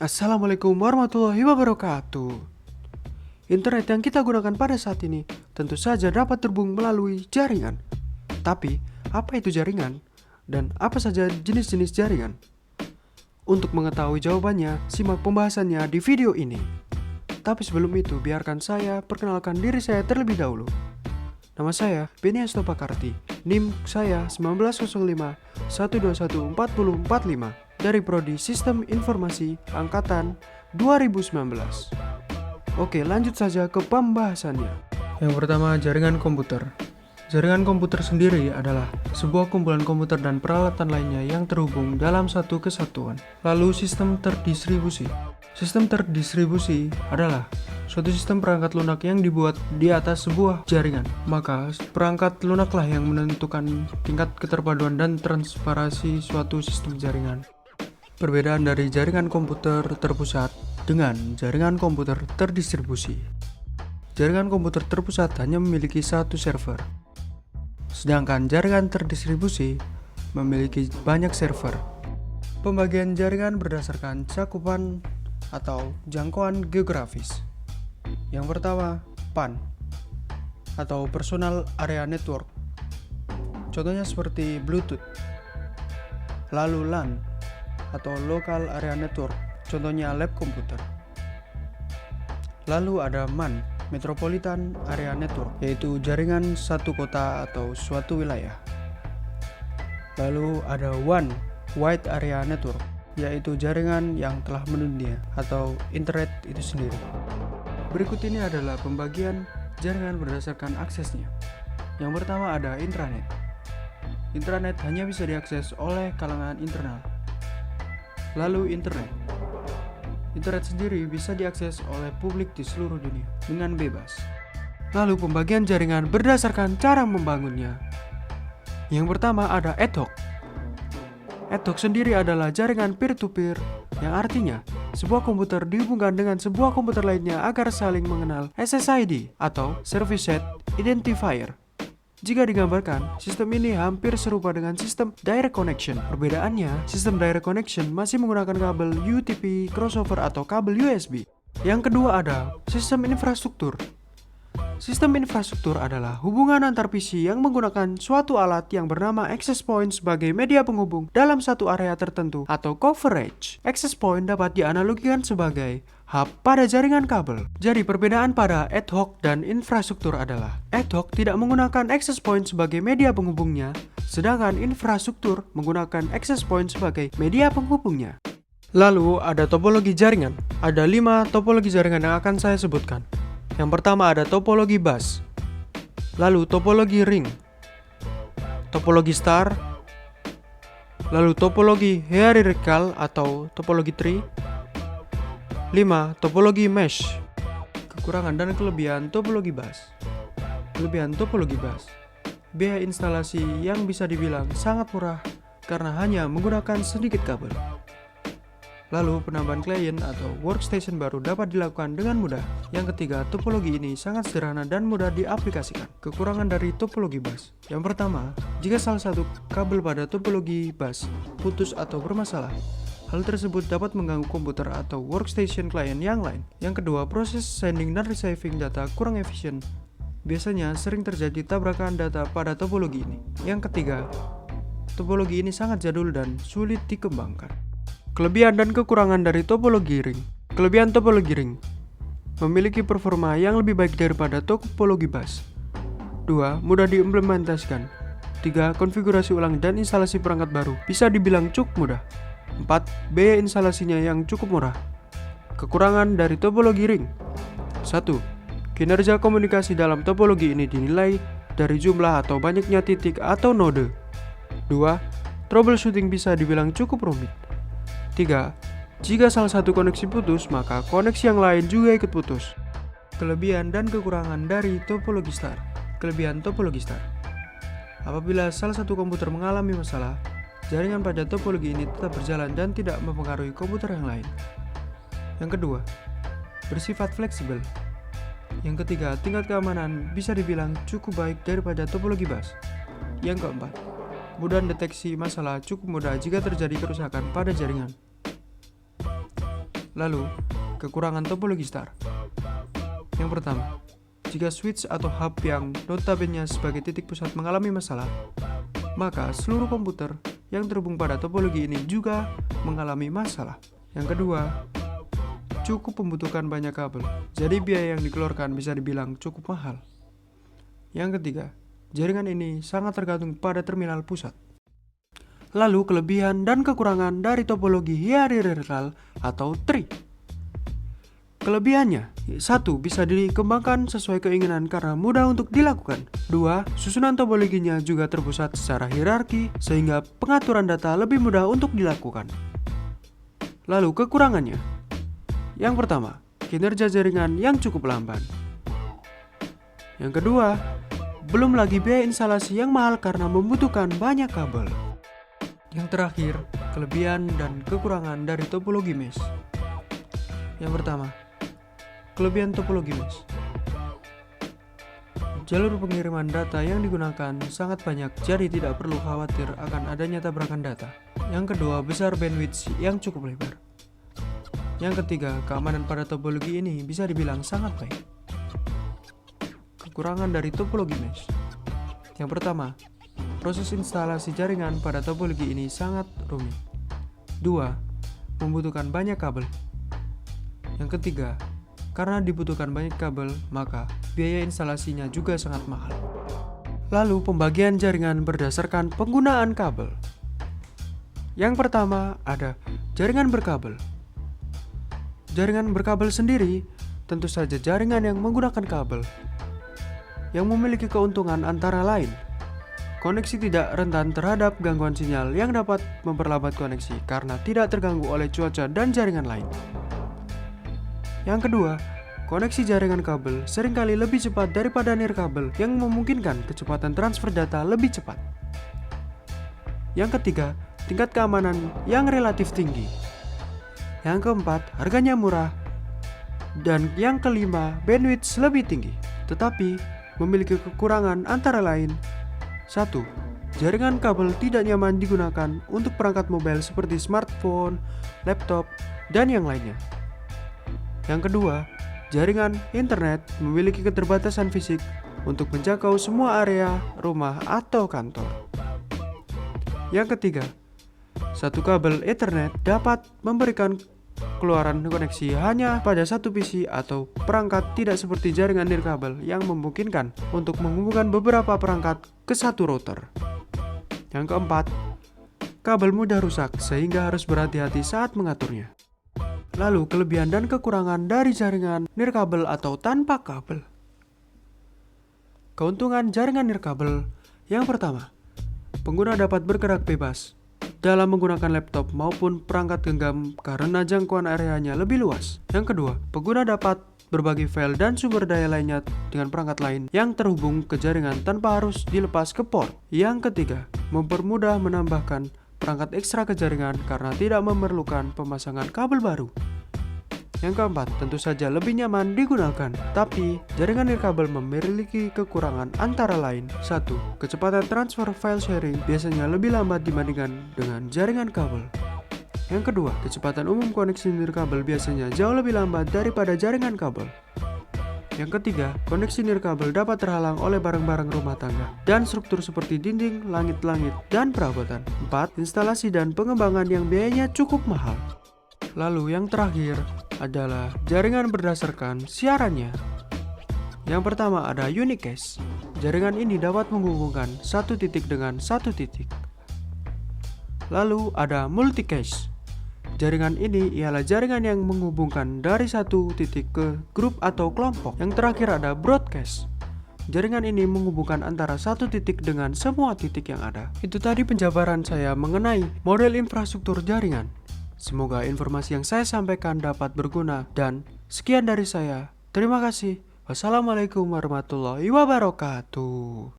Assalamualaikum warahmatullahi wabarakatuh. Internet yang kita gunakan pada saat ini tentu saja dapat terhubung melalui jaringan. Tapi, apa itu jaringan? Dan apa saja jenis-jenis jaringan? Untuk mengetahui jawabannya, simak pembahasannya di video ini. Tapi sebelum itu, biarkan saya perkenalkan diri saya terlebih dahulu. Nama saya Beni Astopakarti, NIM saya 1905 1214045 dari Prodi Sistem Informasi Angkatan 2019. Oke, lanjut saja ke pembahasannya. Yang pertama, jaringan komputer. Jaringan komputer sendiri adalah sebuah kumpulan komputer dan peralatan lainnya yang terhubung dalam satu kesatuan. Lalu, sistem terdistribusi. Sistem terdistribusi adalah suatu sistem perangkat lunak yang dibuat di atas sebuah jaringan. Maka, perangkat lunaklah yang menentukan tingkat keterpaduan dan transparansi suatu sistem jaringan. Perbedaan dari jaringan komputer terpusat dengan jaringan komputer terdistribusi. Jaringan komputer terpusat hanya memiliki satu server, sedangkan jaringan terdistribusi memiliki banyak server. Pembagian jaringan berdasarkan cakupan atau jangkauan geografis. Yang pertama, PAN atau Personal Area Network. Contohnya seperti Bluetooth. Lalu LAN atau Local Area Network. Contohnya lab komputer. Lalu ada MAN, Metropolitan Area Network, yaitu jaringan satu kota atau suatu wilayah. Lalu ada WAN, Wide Area Network, yaitu jaringan yang telah mendunia atau internet itu sendiri. Berikut ini adalah pembagian jaringan berdasarkan aksesnya. Yang pertama ada intranet. Intranet hanya bisa diakses oleh kalangan internal. Lalu internet. Internet sendiri bisa diakses oleh publik di seluruh dunia dengan bebas. Lalu pembagian jaringan berdasarkan cara membangunnya. Yang pertama ada ad hoc. Ad hoc sendiri adalah jaringan peer-to-peer yang artinya sebuah komputer dihubungkan dengan sebuah komputer lainnya agar saling mengenal SSID atau Service Set Identifier. Jika digambarkan, sistem ini hampir serupa dengan sistem direct connection. Perbedaannya, sistem direct connection masih menggunakan kabel UTP, crossover atau kabel USB. Yang kedua ada sistem infrastruktur. Sistem infrastruktur adalah hubungan antar PC yang menggunakan suatu alat yang bernama access point sebagai media penghubung dalam satu area tertentu atau coverage. Access point dapat dianalogikan sebagai hub pada jaringan kabel. Jadi perbedaan pada ad hoc dan infrastruktur adalah ad hoc tidak menggunakan access point sebagai media penghubungnya, sedangkan infrastruktur menggunakan access point sebagai media penghubungnya. Lalu ada topologi jaringan. Ada 5 topologi jaringan yang akan saya sebutkan. Yang pertama ada topologi bus, lalu topologi ring, topologi star, lalu topologi hierarchical atau topologi tree. 5. Topologi mesh. Kekurangan dan kelebihan topologi bus. Kelebihan topologi bus: biaya instalasi yang bisa dibilang sangat murah karena hanya menggunakan sedikit kabel. Lalu penambahan klien atau workstation baru dapat dilakukan dengan mudah. Yang ketiga, topologi ini sangat sederhana dan mudah diaplikasikan. Kekurangan dari topologi bus: yang pertama, jika salah satu kabel pada topologi bus putus atau bermasalah, hal tersebut dapat mengganggu komputer atau workstation klien yang lain. Yang kedua, proses sending dan receiving data kurang efisien. Biasanya sering terjadi tabrakan data pada topologi ini. Yang ketiga, topologi ini sangat jadul dan sulit dikembangkan. Kelebihan dan kekurangan dari topologi ring. Kelebihan topologi ring: memiliki performa yang lebih baik daripada topologi bus. 2. Mudah diimplementasikan. 3. Konfigurasi ulang dan instalasi perangkat baru bisa dibilang cukup mudah. 4. Biaya instalasinya yang cukup murah. Kekurangan dari topologi ring: 1. Kinerja komunikasi dalam topologi ini dinilai dari jumlah atau banyaknya titik atau node. 2. Troubleshooting bisa dibilang cukup rumit. 3. Jika salah satu koneksi putus, maka koneksi yang lain juga ikut putus. Kelebihan dan kekurangan dari topologi star. Kelebihan topologi star: apabila salah satu komputer mengalami masalah, jaringan pada topologi ini tetap berjalan dan tidak mempengaruhi komputer yang lain. Yang kedua, bersifat fleksibel. Yang ketiga, tingkat keamanan bisa dibilang cukup baik daripada topologi bus. Yang keempat, mudah deteksi masalah cukup mudah jika terjadi kerusakan pada jaringan. Lalu, kekurangan topologi star. Yang pertama, jika switch atau hub yang notabene sebagai titik pusat mengalami masalah, maka seluruh komputer yang terhubung pada topologi ini juga mengalami masalah. Yang kedua, cukup membutuhkan banyak kabel, jadi biaya yang dikeluarkan bisa dibilang cukup mahal. Yang ketiga, jaringan ini sangat tergantung pada terminal pusat. Lalu kelebihan dan kekurangan dari topologi hierarkal atau tree. Kelebihannya, 1. Bisa dikembangkan sesuai keinginan karena mudah untuk dilakukan. 2. Susunan topologinya juga terpusat secara hierarki sehingga pengaturan data lebih mudah untuk dilakukan. Lalu kekurangannya. Yang pertama, kinerja jaringan yang cukup lamban. Yang kedua, belum lagi biaya instalasi yang mahal karena membutuhkan banyak kabel. Yang terakhir, kelebihan dan kekurangan dari topologi mesh. Yang pertama, kelebihan topologi mesh. Jalur pengiriman data yang digunakan sangat banyak, jadi tidak perlu khawatir akan adanya tabrakan data. Yang kedua, besar bandwidth yang cukup lebar. Yang ketiga, keamanan pada topologi ini bisa dibilang sangat baik. Kekurangan dari topologi mesh. Yang pertama, proses instalasi jaringan pada topologi ini sangat rumit. 2. Membutuhkan banyak kabel. Yang ketiga, karena dibutuhkan banyak kabel, maka biaya instalasinya juga sangat mahal. Lalu pembagian jaringan berdasarkan penggunaan kabel. Yang pertama ada jaringan berkabel. Jaringan berkabel sendiri tentu saja jaringan yang menggunakan kabel, yang memiliki keuntungan antara lain koneksi tidak rentan terhadap gangguan sinyal yang dapat memperlambat koneksi karena tidak terganggu oleh cuaca dan jaringan lain. Yang kedua, koneksi jaringan kabel seringkali lebih cepat daripada nirkabel yang memungkinkan kecepatan transfer data lebih cepat. Yang ketiga, tingkat keamanan yang relatif tinggi. Yang keempat, harganya murah. Dan yang kelima, bandwidth lebih tinggi, tetapi memiliki kekurangan antara lain. 1. Jaringan kabel tidak nyaman digunakan untuk perangkat mobile seperti smartphone, laptop, dan yang lainnya. Yang kedua, jaringan internet memiliki keterbatasan fisik untuk menjangkau semua area rumah atau kantor. Yang ketiga, satu kabel Ethernet dapat memberikan keluaran koneksi hanya pada satu PC atau perangkat, tidak seperti jaringan nirkabel yang memungkinkan untuk menghubungkan beberapa perangkat ke satu router. Yang keempat, kabel mudah rusak sehingga harus berhati-hati saat mengaturnya. Lalu kelebihan dan kekurangan dari jaringan nirkabel atau tanpa kabel. Keuntungan jaringan nirkabel. Yang pertama, pengguna dapat bergerak bebas dalam menggunakan laptop maupun perangkat genggam karena jangkauan areanya lebih luas. Yang kedua, pengguna dapat berbagi file dan sumber daya lainnya dengan perangkat lain yang terhubung ke jaringan tanpa harus dilepas ke port. Yang ketiga, mempermudah menambahkan perangkat ekstra ke jaringan karena tidak memerlukan pemasangan kabel baru. Yang keempat, tentu saja lebih nyaman digunakan, tapi jaringan nirkabel memiliki kekurangan antara lain. 1. Kecepatan transfer file sharing biasanya lebih lambat dibandingkan dengan jaringan kabel. Yang kedua, kecepatan umum koneksi nirkabel biasanya jauh lebih lambat daripada jaringan kabel. Yang ketiga, koneksi nirkabel dapat terhalang oleh barang-barang rumah tangga dan struktur seperti dinding, langit-langit, dan perabotan. 4. Instalasi dan pengembangan yang biayanya cukup mahal. Lalu yang terakhir adalah jaringan berdasarkan siarannya. Yang pertama ada unicast. Jaringan ini dapat menghubungkan satu titik dengan satu titik. Lalu ada multicast. Jaringan ini ialah jaringan yang menghubungkan dari satu titik ke grup atau kelompok. Yang terakhir ada broadcast. Jaringan ini menghubungkan antara satu titik dengan semua titik yang ada. Itu tadi penjabaran saya mengenai model infrastruktur jaringan. Semoga informasi yang saya sampaikan dapat berguna dan sekian dari saya. Terima kasih. Wassalamualaikum warahmatullahi wabarakatuh.